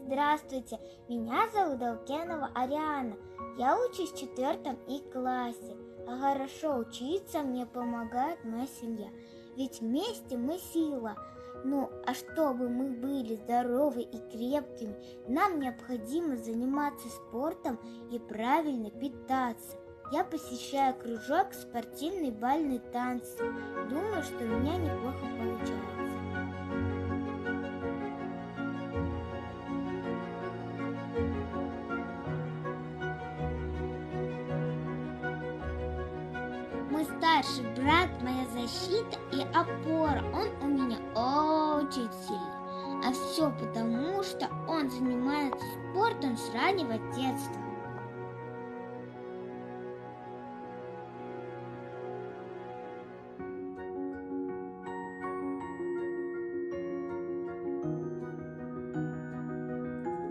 Здравствуйте, меня зовут Алкенова Ариана. Я учусь в 4 классе, а хорошо учиться мне помогает моя семья. Ведь вместе мы сила. Ну, а чтобы мы были здоровы и крепкими, нам необходимо заниматься спортом и правильно питаться. Я посещаю кружок спортивные бальные танцы. Думаю, что у меня неплохо получается. Мой старший брат – моя защита и опора. Он у меня очень сильный. А все потому, что он занимается спортом с раннего детства.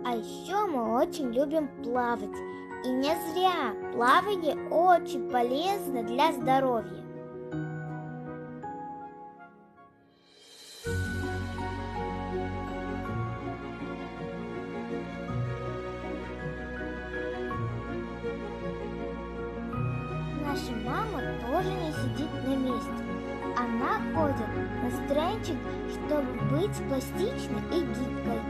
А еще мы очень любим плавать. И не зря. Плавание очень полезно для здоровья. Наша мама тоже не сидит на месте. Она ходит на стретчинг, чтобы быть пластичной и гибкой.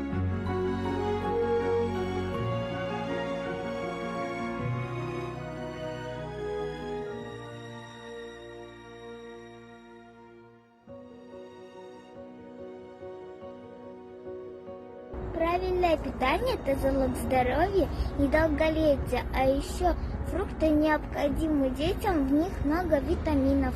Правильное питание – это залог здоровья и долголетия, а еще фрукты необходимы детям, в них много витаминов.